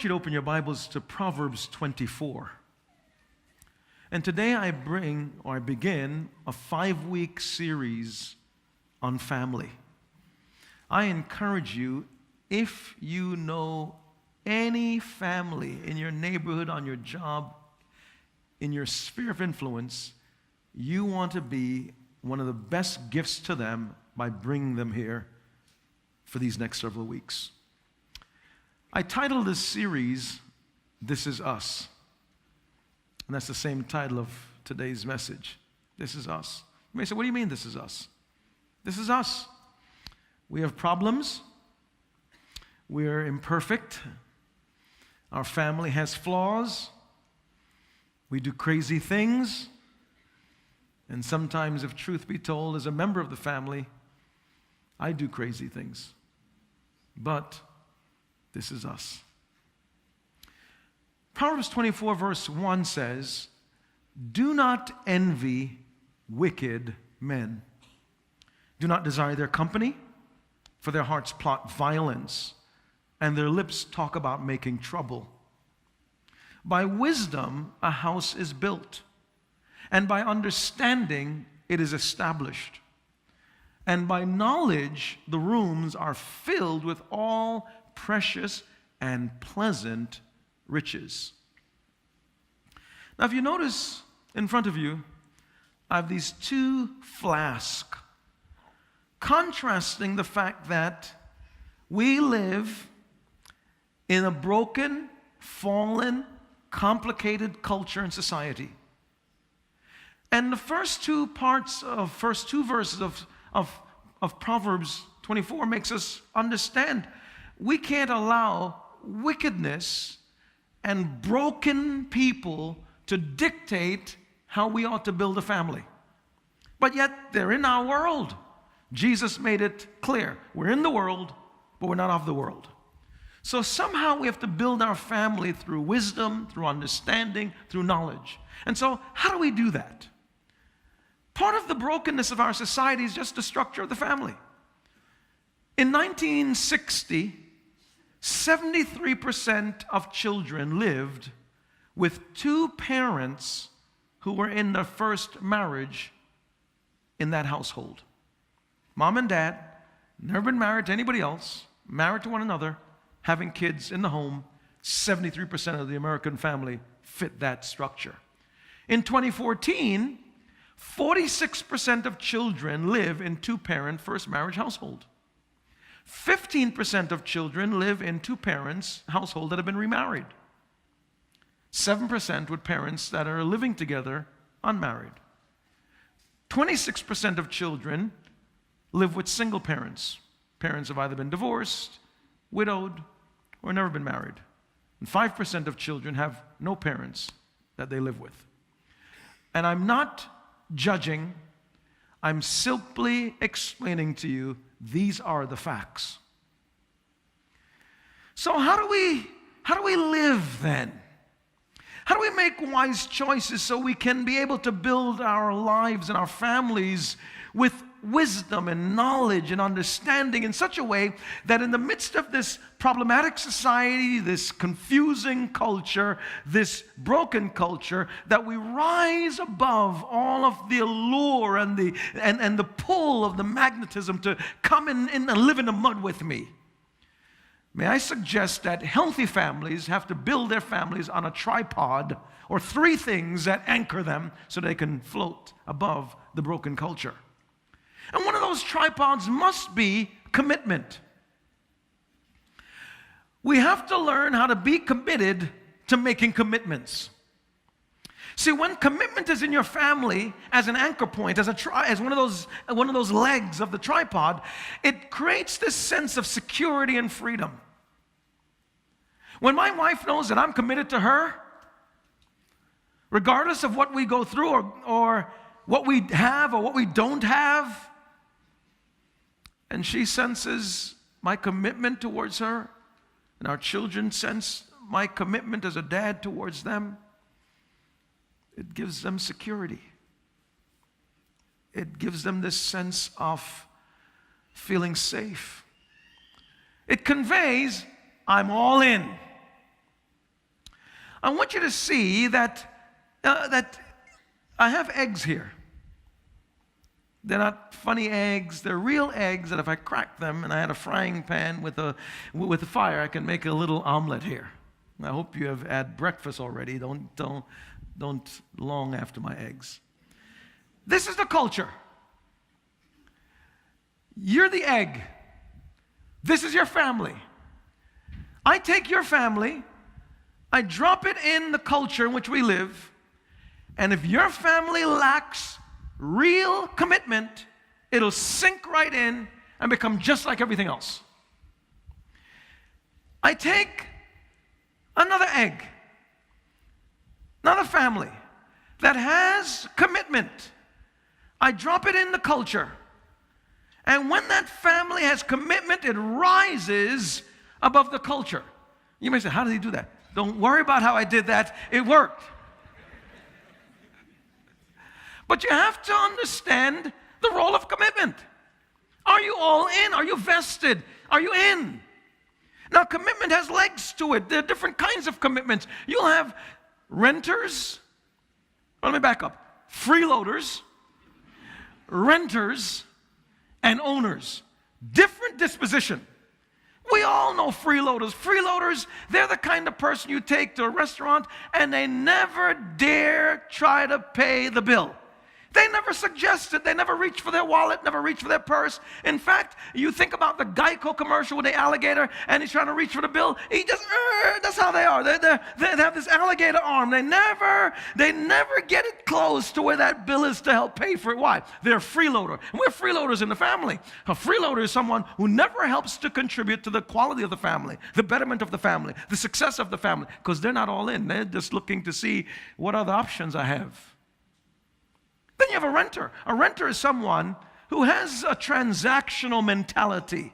want you to open your Bibles to Proverbs 24. And today I begin a 5-week series on family. I encourage you, if you know any family in your neighborhood, on your job, in your sphere of influence, you want to be one of the best gifts to them by bringing them here for these next several weeks. I titled this series, This Is Us. And that's the same title of today's message. This is us. You may say, what do you mean this is us? This is us. We have problems. We're imperfect. Our family has flaws. We do crazy things. And sometimes, if truth be told, as a member of the family, I do crazy things. But this is us. Proverbs 24 verse 1 says, "Do not envy wicked men. Do not desire their company, for their hearts plot violence, and their lips talk about making trouble. By wisdom a house is built, and by understanding it is established. And by knowledge the rooms are filled with all precious and pleasant riches." Now, if you notice in front of you, I have these two flasks, contrasting the fact that we live in a broken, fallen, complicated culture and society. And the first two verses of Proverbs 24 makes us understand we can't allow wickedness and broken people to dictate how we ought to build a family. But yet, they're in our world. Jesus made it clear. We're in the world, but we're not of the world. So somehow we have to build our family through wisdom, through understanding, through knowledge. And so, how do we do that? Part of the brokenness of our society is just the structure of the family. In 1960, 73% of children lived with two parents who were in their first marriage in that household. Mom and dad, never been married to anybody else, married to one another, having kids in the home. 73% of the American family fit that structure. In 2014, 46% of children live in two-parent first marriage household. 15% of children live in two parents household that have been remarried. 7% with parents that are living together unmarried. 26% of children live with single parents. Parents have either been divorced, widowed, or never been married. And 5% of children have no parents that they live with. And I'm not judging, I'm simply explaining to you these are the facts. So how do we live then? How do we make wise choices so we can be able to build our lives and our families with wisdom and knowledge and understanding in such a way that in the midst of this problematic society, this confusing culture, this broken culture, that we rise above all of the allure and the pull of the magnetism to come in and live in the mud with me? May I suggest that healthy families have to build their families on a tripod or three things that anchor them so they can float above the broken culture. And one of those tripods must be commitment. We have to learn how to be committed to making commitments. See, when commitment is in your family as an anchor point, as one of those legs of the tripod, it creates this sense of security and freedom. When my wife knows that I'm committed to her, regardless of what we go through or what we have or what we don't have, and she senses my commitment towards her, and our children sense my commitment as a dad towards them, it gives them security. It gives them this sense of feeling safe. It conveys, I'm all in. I want you to see that I have eggs here. They're not funny eggs. They're real eggs that if I crack them and I had a frying pan with a fire, I can make a little omelet here. I hope you have had breakfast already. Don't long after my eggs. This is the culture. You're the egg. This is your family. I take your family, I drop it in the culture in which we live, and if your family lacks real commitment, it'll sink right in and become just like everything else. I take another egg, another family that has commitment. I drop it in the culture. And when that family has commitment, it rises above the culture. You may say, how did he do that? Don't worry about how I did that. It worked. But you have to understand the role of commitment. Are you all in? Are you vested? Are you in? Now, commitment has legs to it. There are different kinds of commitments. You'll have renters. Let me back up. Freeloaders, renters, and owners. Different disposition. We all know freeloaders. Freeloaders, they're the kind of person you take to a restaurant and they never dare try to pay the bill. They never suggest it. They never reach for their wallet, never reach for their purse. In fact, you think about the Geico commercial with the alligator and he's trying to reach for the bill. He just, that's how they are. They have this alligator arm. They never get it close to where that bill is to help pay for it. Why? They're a freeloader. And we're freeloaders in the family. A freeloader is someone who never helps to contribute to the quality of the family, the betterment of the family, the success of the family, because they're not all in. They're just looking to see what other options I have. Then you have a renter. A renter is someone who has a transactional mentality.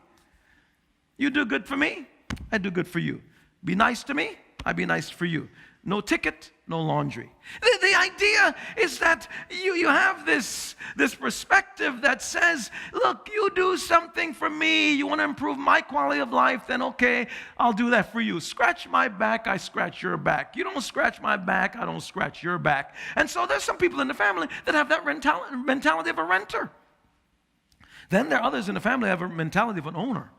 You do good for me, I do good for you. Be nice to me, I be nice for you. No ticket, no laundry. The idea is that you have this perspective that says, look, you do something for me, you want to improve my quality of life, then okay, I'll do that for you. Scratch my back, I scratch your back. You don't scratch my back, I don't scratch your back. And so there's some people in the family that have that mentality of a renter. Then there are others in the family that have a mentality of an owner.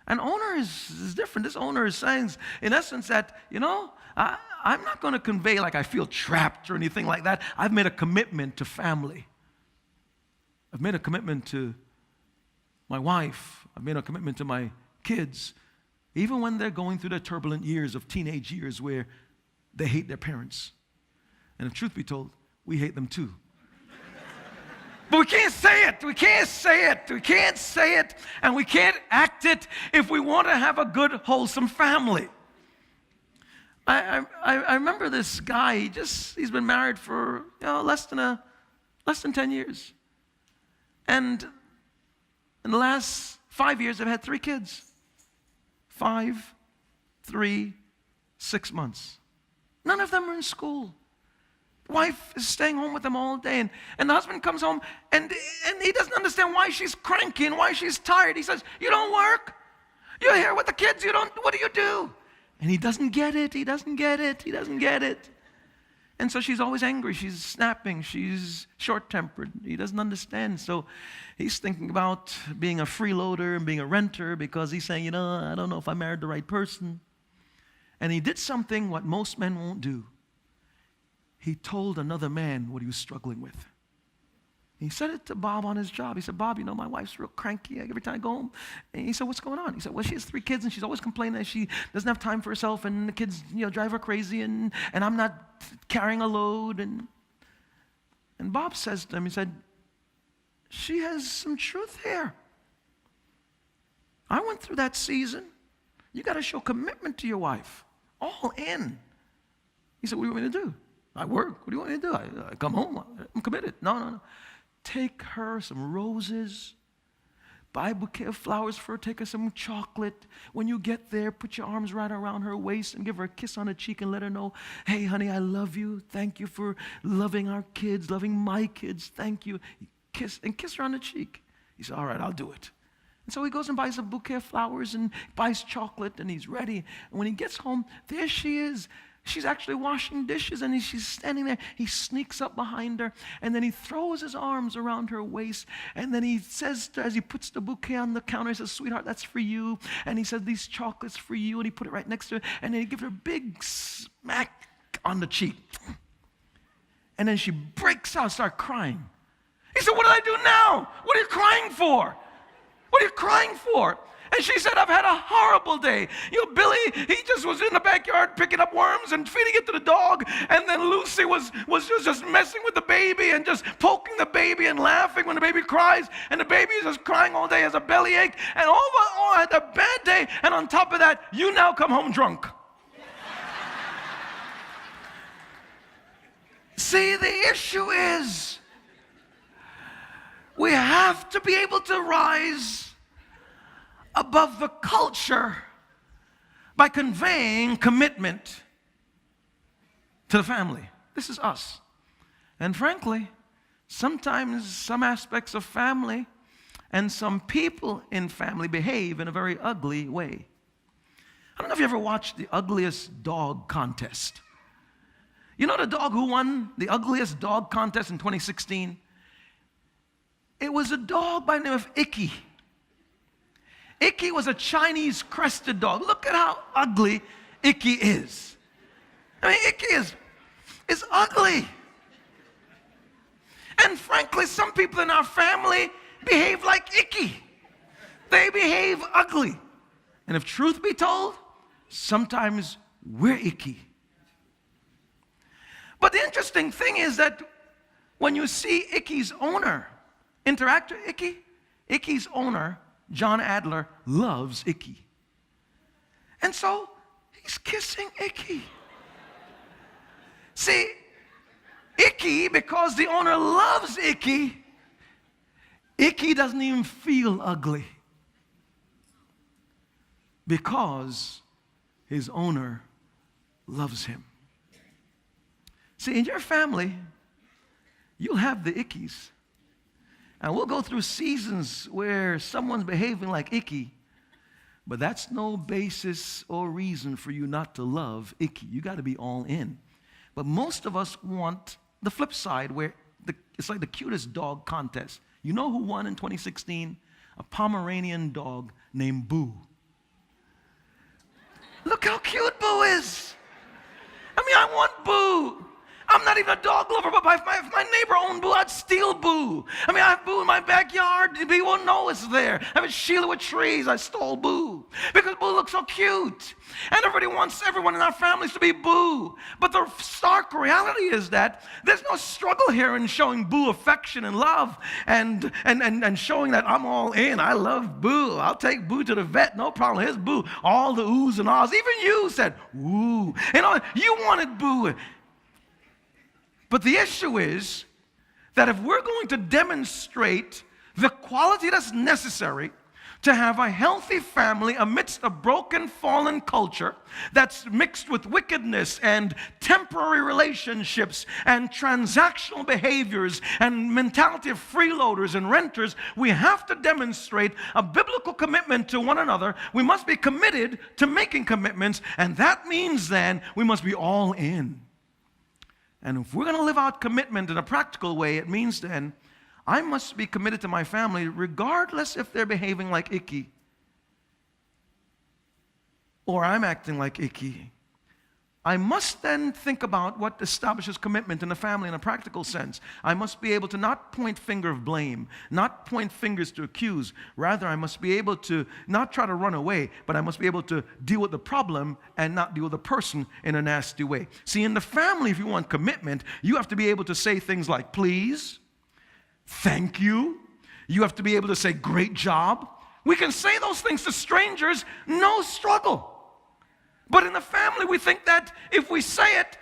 An owner is different. This owner is saying, in essence, that, I'm not going to convey like I feel trapped or anything like that. I've made a commitment to family. I've made a commitment to my wife. I've made a commitment to my kids. Even when they're going through their turbulent years of teenage years where they hate their parents. And if truth be told, we hate them too. But we can't say it. We can't say it. We can't say it. And we can't act it if we want to have a good, wholesome family. I remember this guy. He's been married for less than 10 years. And in the last 5 years, they've had 3 kids. 5, 3, 6 months. None of them are in school. Wife is staying home with them all day, and the husband comes home, and he doesn't understand why she's cranky and why she's tired. He says, you don't work? You're here with the kids, what do you do? And he doesn't get it, he doesn't get it. And so she's always angry, she's snapping, she's short-tempered. He doesn't understand, so he's thinking about being a freeloader and being a renter because he's saying, I don't know if I married the right person. And he did something what most men won't do. He told another man what he was struggling with. He said it to Bob on his job. He said, Bob, my wife's real cranky every time I go home. And he said, what's going on? He said, well, she has 3 kids, and she's always complaining that she doesn't have time for herself, and the kids, drive her crazy, and I'm not carrying a load. And Bob says to him, he said, she has some truth here. I went through that season. You got to show commitment to your wife. All in. He said, what do you want me to do? I work. What do you want me to do? I come home. I'm committed. No. Take her some roses. Buy a bouquet of flowers for her. Take her some chocolate. When you get there, put your arms right around her waist and give her a kiss on the cheek and let her know, hey, honey, I love you. Thank you for loving our kids, loving my kids. Thank you. Kiss her on the cheek. He said, all right, I'll do it. And so he goes and buys a bouquet of flowers and buys chocolate, and he's ready. And when he gets home, there she is, She's actually washing dishes, and she's standing there. He sneaks up behind her, and then he throws his arms around her waist, and then he says, as he puts the bouquet on the counter, he says, "Sweetheart, that's for you." And he says, "These chocolates for you," and he put it right next to her, and then he gives her a big smack on the cheek. And then she breaks out, starts crying. He said, "What did I do now? What are you crying for? What are you crying for?" And she said, "I've had a horrible day. Billy, he just was in the backyard picking up worms and feeding it to the dog. And then Lucy was just messing with the baby and just poking the baby and laughing when the baby cries. And the baby is just crying all day, has a bellyache. And I had a bad day. And on top of that, you now come home drunk." See, the issue is we have to be able to rise above the culture by conveying commitment to the family. This is us. And frankly, sometimes some aspects of family and some people in family behave in a very ugly way. I don't know if you ever watched the ugliest dog contest. You know the dog who won the ugliest dog contest in 2016? It was a dog by the name of Icky. Icky was a Chinese crested dog. Look at how ugly Icky is. I mean, Icky is ugly. And frankly, some people in our family behave like Icky. They behave ugly. And if truth be told, sometimes we're Icky. But the interesting thing is that when you see Icky's owner interact with Icky, Icky's owner, John Adler, loves Icky. And so he's kissing Icky. See, Icky, because the owner loves Icky, Icky doesn't even feel ugly because his owner loves him. See, in your family, you'll have the Ickies. And we'll go through seasons where someone's behaving like Icky, but that's no basis or reason for you not to love Icky. You got to be all in. But most of us want the flip side, where it's like the cutest dog contest. You know who won in 2016? A Pomeranian dog named Boo. Look how cute Boo is. I mean, I want Boo. I'm not even a dog lover, but if my neighbor owned Boo, I'd steal Boo. I mean, I have Boo in my backyard. People won't know it's there. I have a Sheila with trees. I stole Boo because Boo looks so cute. And everybody wants everyone in our families to be Boo. But the stark reality is that there's no struggle here in showing Boo affection and love and showing that I'm all in. I love Boo. I'll take Boo to the vet. No problem. Here's Boo. All the oohs and ahs. Even you said, ooh. You wanted Boo. But the issue is that if we're going to demonstrate the quality that's necessary to have a healthy family amidst a broken, fallen culture that's mixed with wickedness and temporary relationships and transactional behaviors and mentality of freeloaders and renters, we have to demonstrate a biblical commitment to one another. We must be committed to making commitments, and that means then we must be all in. And if we're going to live out commitment in a practical way, it means then I must be committed to my family regardless if they're behaving like Icky or I'm acting like Icky. I must then think about what establishes commitment in the family in a practical sense. I must be able to not point finger of blame, not point fingers to accuse. Rather, I must be able to not try to run away, but I must be able to deal with the problem and not deal with the person in a nasty way. See, in the family, if you want commitment, you have to be able to say things like, please, thank you. You have to be able to say, great job. We can say those things to strangers, no struggle. But in the family, we think that if we say it,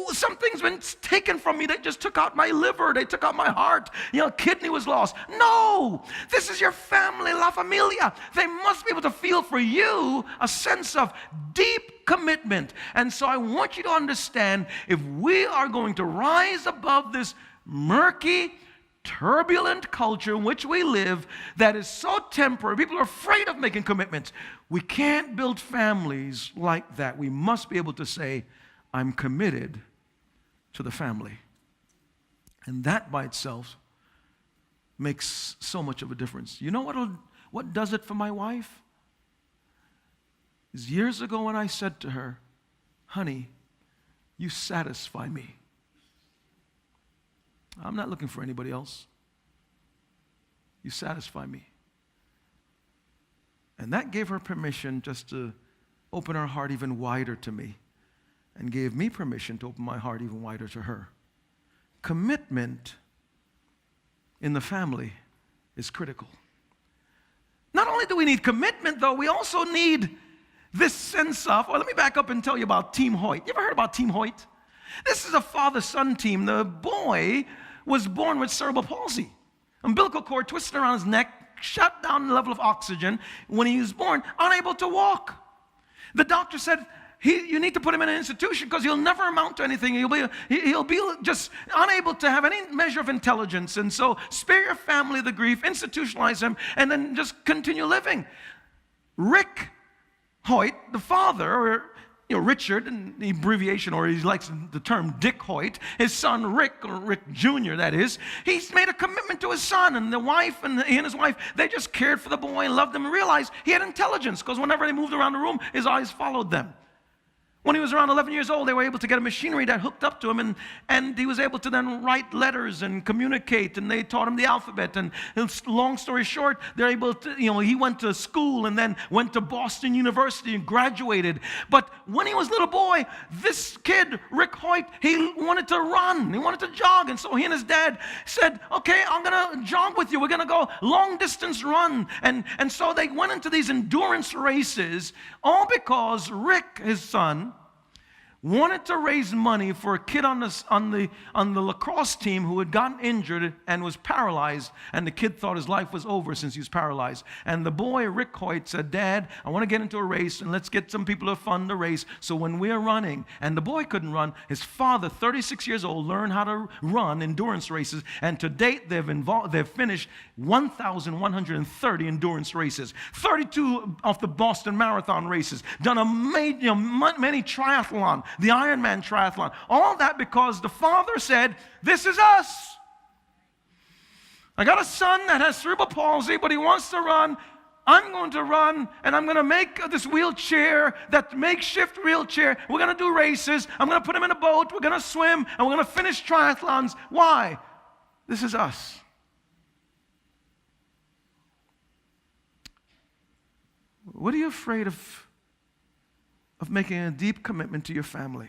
something's been taken from me. They just took out my liver. They took out my heart. Kidney was lost. No, this is your family, la familia. They must be able to feel for you a sense of deep commitment. And so I want you to understand, if we are going to rise above this murky, turbulent culture in which we live that is so temporary, people are afraid of making commitments. We can't build families like that. We must be able to say, I'm committed to the family. And that by itself makes so much of a difference. You know what does it for my wife? Is years ago when I said to her, honey, you satisfy me. I'm not looking for anybody else. You satisfy me. And that gave her permission just to open her heart even wider to me, and gave me permission to open my heart even wider to her. Commitment in the family is critical. Not only do we need commitment, though, we also need this sense of, let me back up and tell you about Team Hoyt. You ever heard about Team Hoyt? This is a father-son team. The boy was born with cerebral palsy. Umbilical cord twisted around his neck, shut down the level of oxygen. When he was born, unable to walk. The doctor said, you need to put him in an institution because he'll never amount to anything. He'll be just unable to have any measure of intelligence. And so spare your family the grief, institutionalize him, and then just continue living. Rick Hoyt, the father, or Richard, in the abbreviation, or he likes the term Dick Hoyt, his son Rick, or Rick Jr., that is, he's made a commitment to his son, and the wife, and he and his wife, they just cared for the boy and loved him and realized he had intelligence, because whenever they moved around the room, his eyes followed them. When he was around 11 years old, they were able to get a machinery that hooked up to him, and he was able to then write letters and communicate, and they taught him the alphabet. And long story short, they're able to, he went to school and then went to Boston University and graduated. But when he was a little boy, this kid, Rick Hoyt, he wanted to run. He wanted to jog. And so he and his dad said, okay, I'm going to jog with you. We're going to go long distance run. And so they went into these endurance races, all because Rick, his son, wanted to raise money for a kid on the lacrosse team who had gotten injured and was paralyzed, and the kid thought his life was over since he was paralyzed. And the boy, Rick Hoyt, said, Dad, I want to get into a race, and let's get some people to fund the race. So when we're running, and the boy couldn't run, his father, 36 years old, learned how to run endurance races, and to date they've finished 1,130 endurance races, 32 of the Boston Marathon races, done many triathlon, the Ironman triathlon. All that because the father said, this is us. I got a son that has cerebral palsy, but he wants to run. I'm going to run, and I'm going to make this wheelchair, that makeshift wheelchair. We're going to do races. I'm going to put him in a boat. We're going to swim, and we're going to finish triathlons. Why? This is us. What are you afraid of making a deep commitment to your family?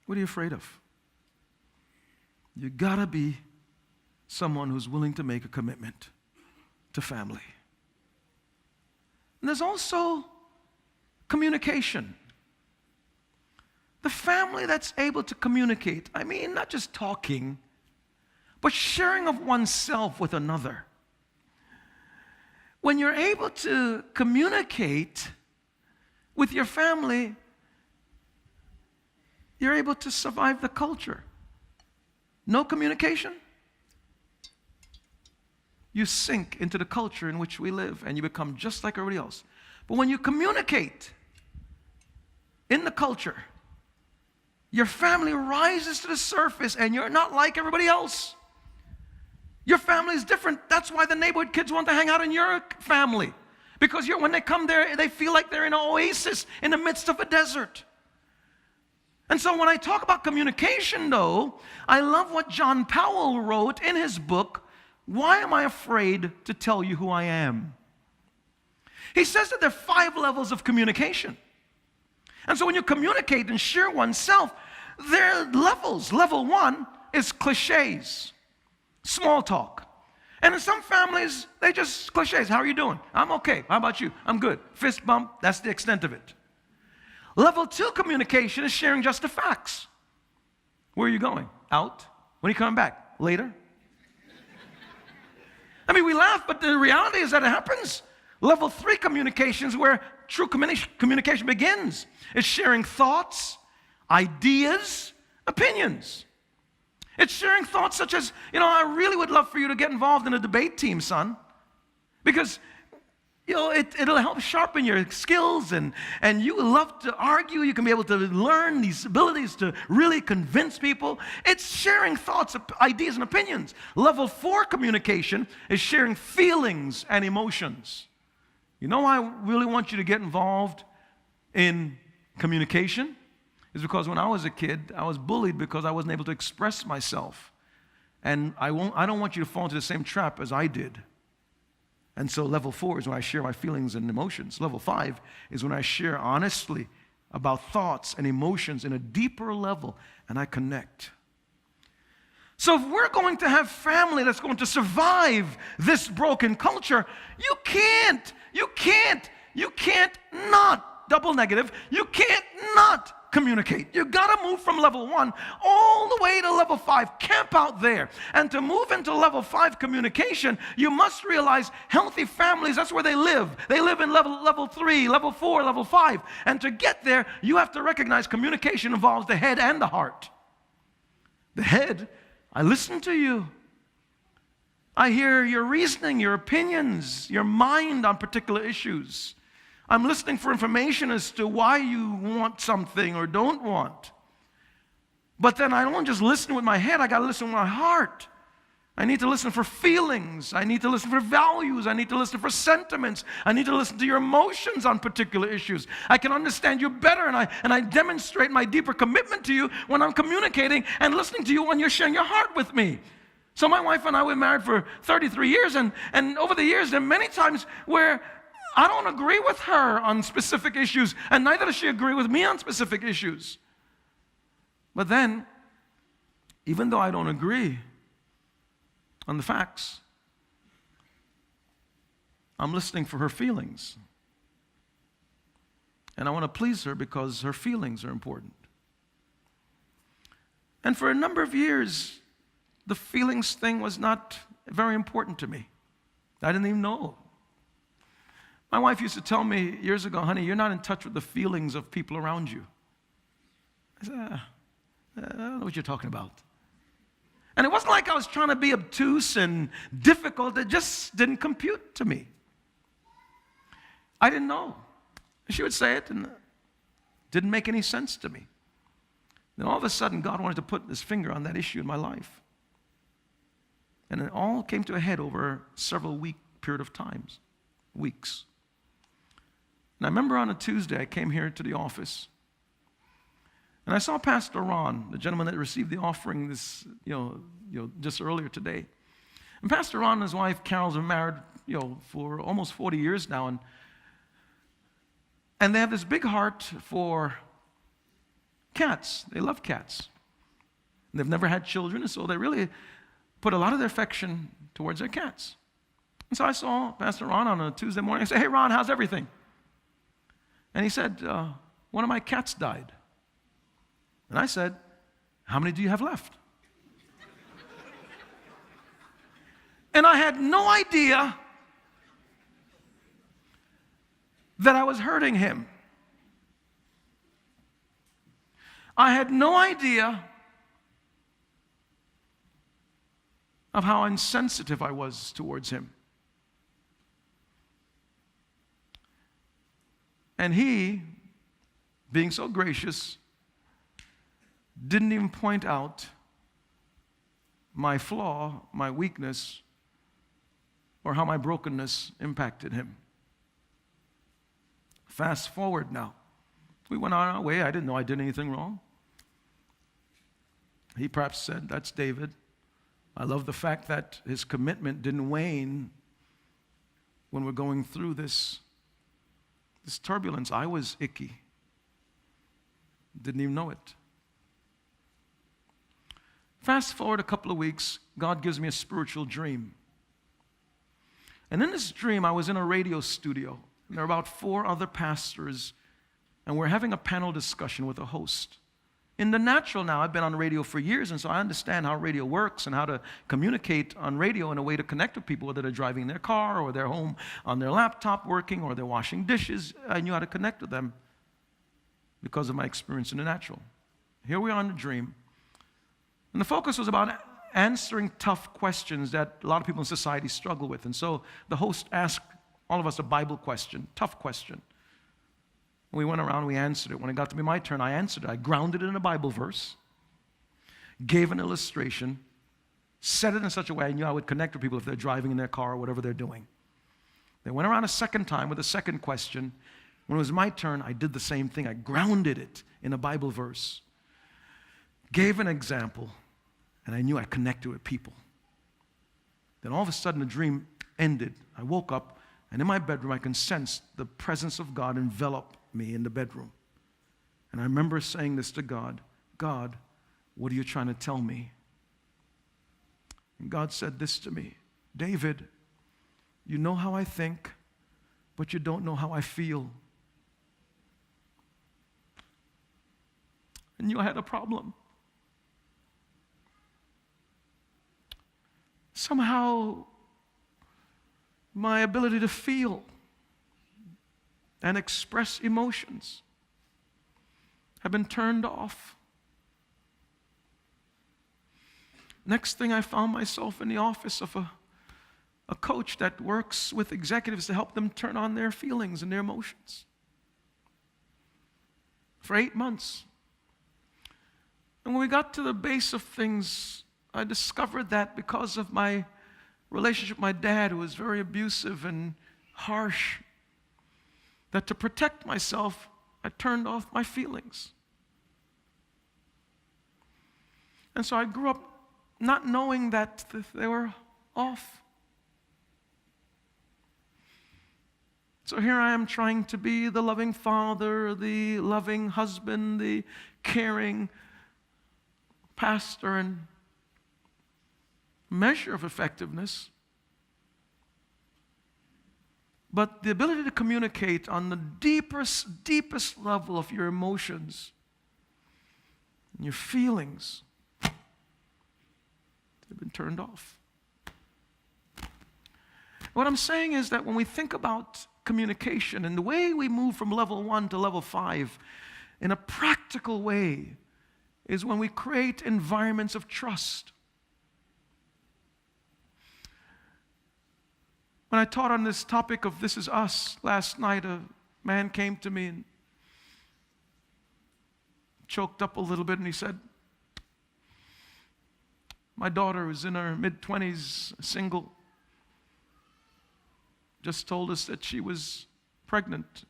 What are you afraid of? You gotta be someone who's willing to make a commitment to family. And there's also communication. The family that's able to communicate, I mean, not just talking, but sharing of oneself with another. When you're able to communicate with your family, you're able to survive the culture. No communication, you sink into the culture in which we live, and you become just like everybody else. But when you communicate in the culture, your family rises to the surface, and you're not like everybody else. Your family is different. That's why the neighborhood kids want to hang out in your family. Because when they come there, they feel like they're in an oasis in the midst of a desert. And so when I talk about communication, though, I love what John Powell wrote in his book, Why Am I Afraid to Tell You Who I Am? He says that there are 5 levels of communication. And so when you communicate and share oneself, there are levels. Level 1 is cliches. Small talk. And in some families, they just cliches. How are you doing? I'm okay. How about you? I'm good. Fist bump, that's the extent of it. Level 2 communication is sharing just the facts. Where are you going? Out. When are you coming back? Later. I mean, we laugh, but the reality is that it happens. Level 3 communication is where true communication begins. It's sharing thoughts, ideas, opinions. It's sharing thoughts such as, I really would love for you to get involved in a debate team, son. Because, it'll help sharpen your skills, and you love to argue. You can be able to learn these abilities to really convince people. It's sharing thoughts, ideas, and opinions. Level 4 communication is sharing feelings and emotions. You know why I really want you to get involved in communication? Is because when I was a kid, I was bullied because I wasn't able to express myself. And I don't want you to fall into the same trap as I did. And so level 4 is when I share my feelings and emotions. Level 5 is when I share honestly about thoughts and emotions in a deeper level, and I connect. So if we're going to have family that's going to survive this broken culture, you can't not, double negative, you can't not communicate. You got to move from level 1 all the way to level 5. Camp out there. And to move into level 5 communication, you must realize healthy families, that's where they live. They live in level 3, level 4, level 5. And to get there, you have to recognize communication involves the head and the heart. The head, I listen to you. I hear your reasoning, your opinions, your mind on particular issues. I'm listening for information as to why you want something or don't want. But then I don't just listen with my head, I got to listen with my heart. I need to listen for feelings. I need to listen for values. I need to listen for sentiments. I need to listen to your emotions on particular issues. I can understand you better, and I demonstrate my deeper commitment to you when I'm communicating and listening to you when you're sharing your heart with me. So my wife and I were married for 33 years, and over the years, there are many times where I don't agree with her on specific issues, and neither does she agree with me on specific issues. But then, even though I don't agree on the facts, I'm listening for her feelings. And I want to please her because her feelings are important. And for a number of years, the feelings thing was not very important to me. I didn't even know. My wife used to tell me years ago, honey, you're not in touch with the feelings of people around you. I said, I don't know what you're talking about. And it wasn't like I was trying to be obtuse and difficult. It just didn't compute to me. I didn't know. She would say it, and it didn't make any sense to me. Then all of a sudden, God wanted to put his finger on that issue in my life. And it all came to a head over several week period of weeks. And I remember on a Tuesday, I came here to the office, and I saw Pastor Ron, the gentleman that received the offering this, just earlier today. And Pastor Ron and his wife Carol's been married, for almost 40 years now, and they have this big heart for cats. They love cats. And they've never had children, and so they really put a lot of their affection towards their cats. And so I saw Pastor Ron on a Tuesday morning. I said, hey, Ron, how's everything? And he said, one of my cats died. And I said, how many do you have left? And I had no idea that I was hurting him. I had no idea of how insensitive I was towards him. And he, being so gracious, didn't even point out my flaw, my weakness, or how my brokenness impacted him. Fast forward now. We went on our way. I didn't know I did anything wrong. He perhaps said, that's David. I love the fact that his commitment didn't wane when we're going through this turbulence. I was icky. Didn't even know it. Fast forward a couple of weeks, God gives me a spiritual dream. And in this dream, I was in a radio studio. And there were about 4 other pastors, and we're having a panel discussion with a host. In the natural now, I've been on radio for years, and so I understand how radio works and how to communicate on radio in a way to connect with people, whether they're driving their car or they're home on their laptop working or they're washing dishes. I knew how to connect with them because of my experience in the natural. Here we are in the dream. And the focus was about answering tough questions that a lot of people in society struggle with. And so the host asked all of us a Bible question, tough question. We went around, we answered it. When it got to be my turn, I answered it. I grounded it in a Bible verse, gave an illustration, said it in such a way I knew I would connect with people if they're driving in their car or whatever they're doing. They went around a second time with a second question. When it was my turn, I did the same thing. I grounded it in a Bible verse, gave an example, and I knew I connected with people. Then all of a sudden, the dream ended. I woke up, and in my bedroom, I can sense the presence of God envelop me in the bedroom. And I remember saying this to God, God, what are you trying to tell me? And God said this to me, David, you know how I think, but you don't know how I feel. I knew I had a problem. Somehow, my ability to feel and express emotions have been turned off. Next thing, I found myself in the office of a coach that works with executives to help them turn on their feelings and their emotions. For 8 months. And when we got to the base of things, I discovered that because of my relationship with my dad, who was very abusive and harsh, that to protect myself, I turned off my feelings. And so I grew up not knowing that they were off. So here I am trying to be the loving father, the loving husband, the caring pastor, and measure of effectiveness. But the ability to communicate on the deepest level of your emotions, and your feelings, they've been turned off. What I'm saying is that when we think about communication and the way we move from level 1 to level 5 in a practical way is when we create environments of trust. When I taught on this topic of This Is Us last night, a man came to me and choked up a little bit, and he said, my daughter is in her mid-20s, single, just told us that she was pregnant.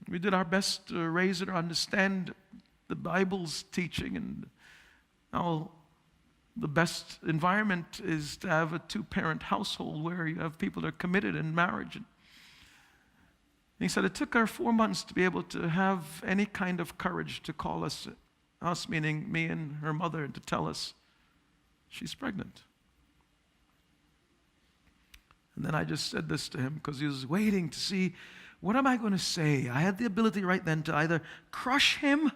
We did our best to raise her to understand the Bible's teaching, and how the best environment is to have a 2-parent household where you have people that are committed in marriage. And he said it took her 4 months to be able to have any kind of courage to call us meaning me and her mother, and to tell us she's pregnant. And then I just said this to him because he was waiting to see, what am I going to say? I had the ability right then to either crush him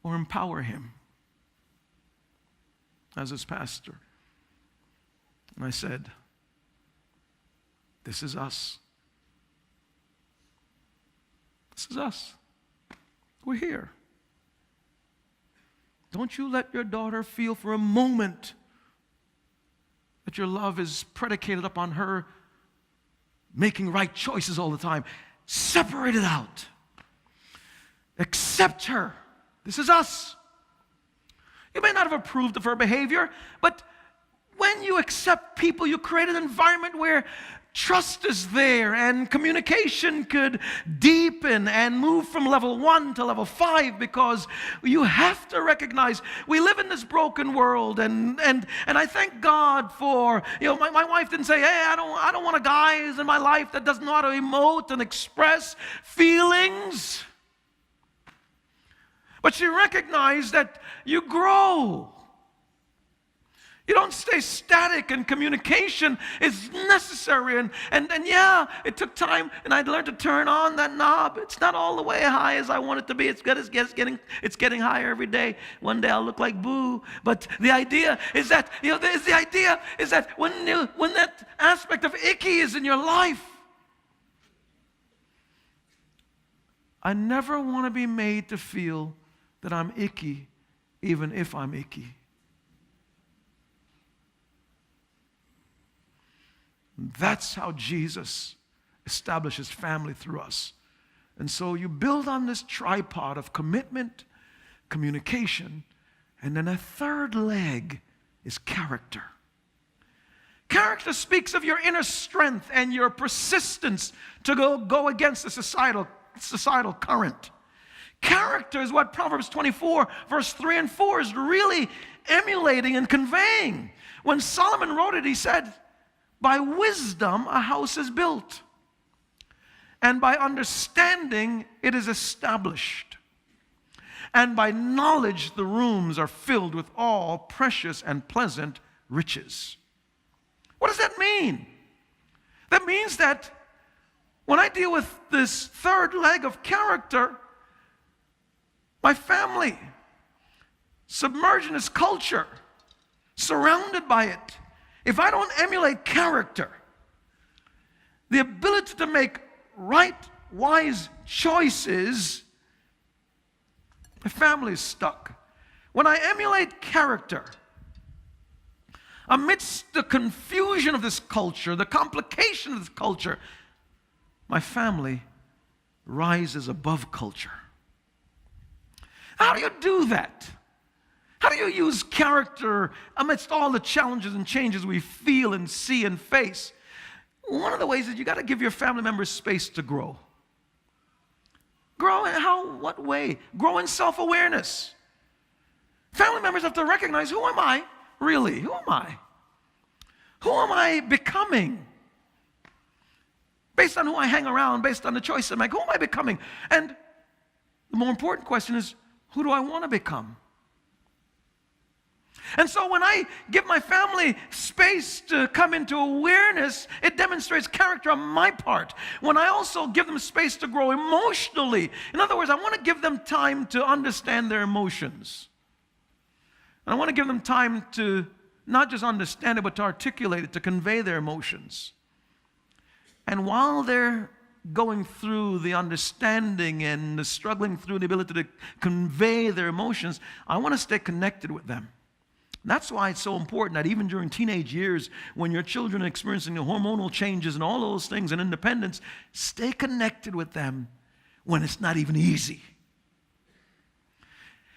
or empower him as his pastor. And I said, this is us. This is us. We're here. Don't you let your daughter feel for a moment that your love is predicated upon her making right choices all the time. Separate it out. Accept her. This is us. You may not have approved of her behavior, but when you accept people, you create an environment where trust is there and communication could deepen and move from level 1 to level 5, because you have to recognize we live in this broken world, and I thank God for, my wife didn't say, hey, I don't want a guy in my life that doesn't know how to emote and express feelings. But she recognized that you grow. You don't stay static, and communication is necessary. And yeah, it took time, and I'd learned to turn on that knob. It's not all the way high as I want it to be. It's getting higher every day. One day I'll look like Boo. But the idea is that, when that aspect of icky is in your life, I never want to be made to feel that I'm icky, even if I'm icky. That's how Jesus establishes family through us. And so you build on this tripod of commitment, communication, and then a third leg is character. Character speaks of your inner strength and your persistence to go against the societal current. Character is what Proverbs 24, verse 3 and 4 is really emulating and conveying. When Solomon wrote it, he said, by wisdom a house is built, and by understanding it is established. And by knowledge the rooms are filled with all precious and pleasant riches. What does that mean? That means that when I deal with this third leg of character, my family, submerged in this culture, surrounded by it, if I don't emulate character, the ability to make right, wise choices, my family is stuck. When I emulate character, amidst the confusion of this culture, the complication of this culture, my family rises above culture. How do you do that? How do you use character amidst all the challenges and changes we feel and see and face? One of the ways is you got to give your family members space to grow. Grow in how? What way? Grow in self-awareness. Family members have to recognize, who am I really? Who am I? Who am I becoming? Based on who I hang around, based on the choice I make, who am I becoming? And the more important question is, who do I want to become? And so when I give my family space to come into awareness, it demonstrates character on my part. When I also give them space to grow emotionally, in other words, I want to give them time to understand their emotions. And I want to give them time to not just understand it, but to articulate it, to convey their emotions. And while they're going through the understanding and the struggling through the ability to convey their emotions, I want to stay connected with them. That's why it's so important that even during teenage years, when your children are experiencing the hormonal changes and all those things and independence, stay connected with them when it's not even easy.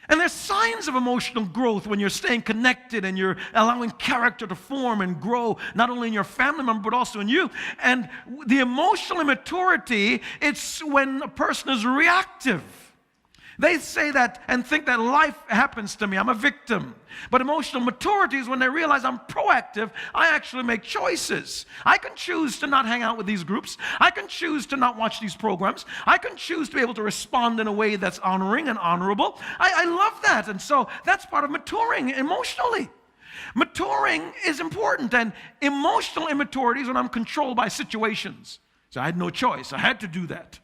And there's signs of emotional growth when you're staying connected and you're allowing character to form and grow, not only in your family member, but also in you. And the emotional immaturity, it's when a person is reactive. They say that and think that life happens to me. I'm a victim. But emotional maturity is when they realize I'm proactive. I actually make choices. I can choose to not hang out with these groups. I can choose to not watch these programs. I can choose to be able to respond in a way that's honoring and honorable. I love that. And so that's part of maturing emotionally. Maturing is important. And emotional immaturity is when I'm controlled by situations. So I had no choice. I had to do that.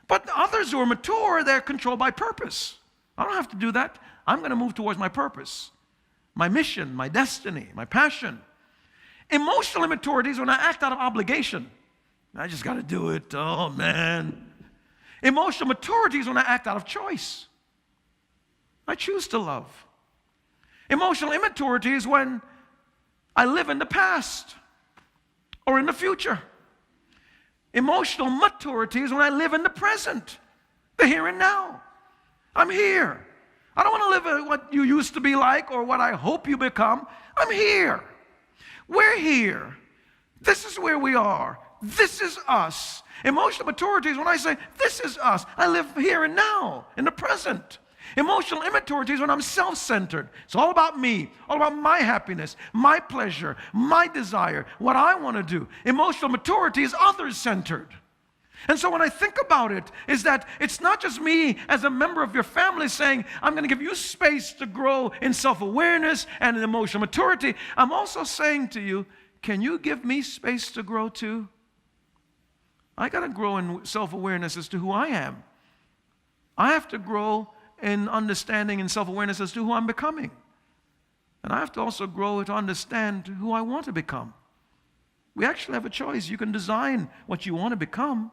But others who are mature, they're controlled by purpose. I don't have to do that. I'm going to move towards my purpose, my mission, my destiny, my passion. Emotional immaturity is when I act out of obligation. I just got to do it. Oh, man. Emotional maturity is when I act out of choice. I choose to love. Emotional immaturity is when I live in the past or in the future. Emotional maturity is when I live in the present, the here and now. I'm here. I don't want to live what you used to be like or what I hope you become. I'm here. We're here. This is where we are. This is us. Emotional maturity is when I say, this is us. I live here and now, in the present. Emotional immaturity is when I'm self-centered. It's all about me, all about my happiness, my pleasure, my desire, what I want to do. Emotional maturity is others-centered. And so when I think about it, is that it's not just me as a member of your family saying, I'm going to give you space to grow in self-awareness and in emotional maturity. I'm also saying to you, can you give me space to grow too? I got to grow in self-awareness as to who I am. I have to grow in understanding and self-awareness as to who I'm becoming. And I have to also grow to understand who I want to become. We actually have a choice. You can design what you want to become,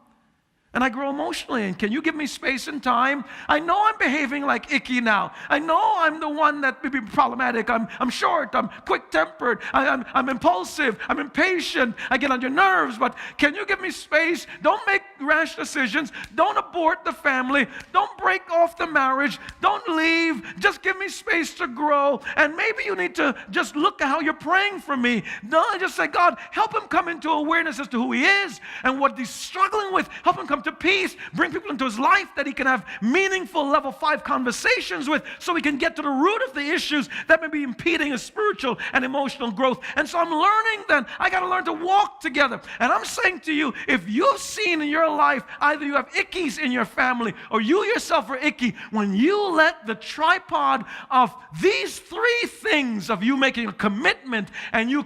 And I grow emotionally. And can you give me space and time? I know I'm behaving like Icky now. I know I'm the one that may be problematic. I'm short. I'm quick-tempered. I'm impulsive. I'm impatient. I get on your nerves. But can you give me space? Don't make rash decisions. Don't abort the family. Don't break off the marriage. Don't leave. Just give me space to grow. And maybe you need to just look at how you're praying for me. Don't just say, God, help him come into awareness as to who he is and what he's struggling with. Help him come to peace, bring people into his life that he can have meaningful level 5 conversations with so he can get to the root of the issues that may be impeding his spiritual and emotional growth. And so I'm learning then, I got to learn to walk together. And I'm saying to you, if you've seen in your life, either you have ickies in your family or you yourself are icky, when you let the tripod of these 3 things of you making a commitment and you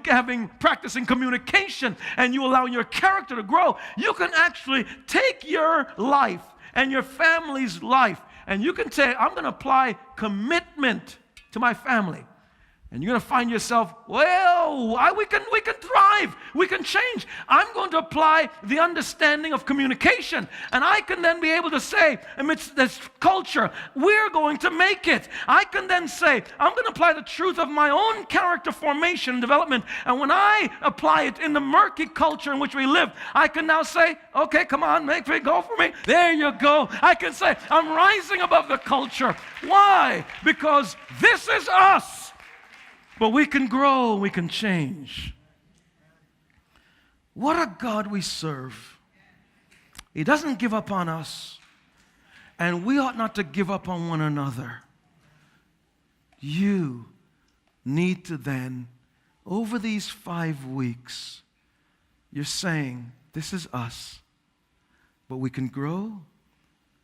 practicing communication and you allowing your character to grow, you can actually take your life and your family's life and you can say, I'm going to apply commitment to my family. And you're going to find yourself, well, we can thrive. We can change. I'm going to apply the understanding of communication. And I can then be able to say, amidst this culture, we're going to make it. I can then say, I'm going to apply the truth of my own character formation and development. And when I apply it in the murky culture in which we live, I can now say, okay, come on, make it go for me. There you go. I can say, I'm rising above the culture. Why? Because this is us. But we can grow, we can change. What a God we serve. He doesn't give up on us, and we ought not to give up on one another. You need to then, over these 5 weeks, you're saying, this is us, but we can grow,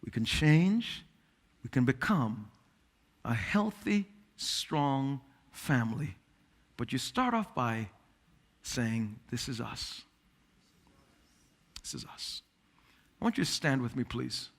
we can change, we can become a healthy, strong family. But you start off by saying, this is us. This is us. I want you to stand with me, please.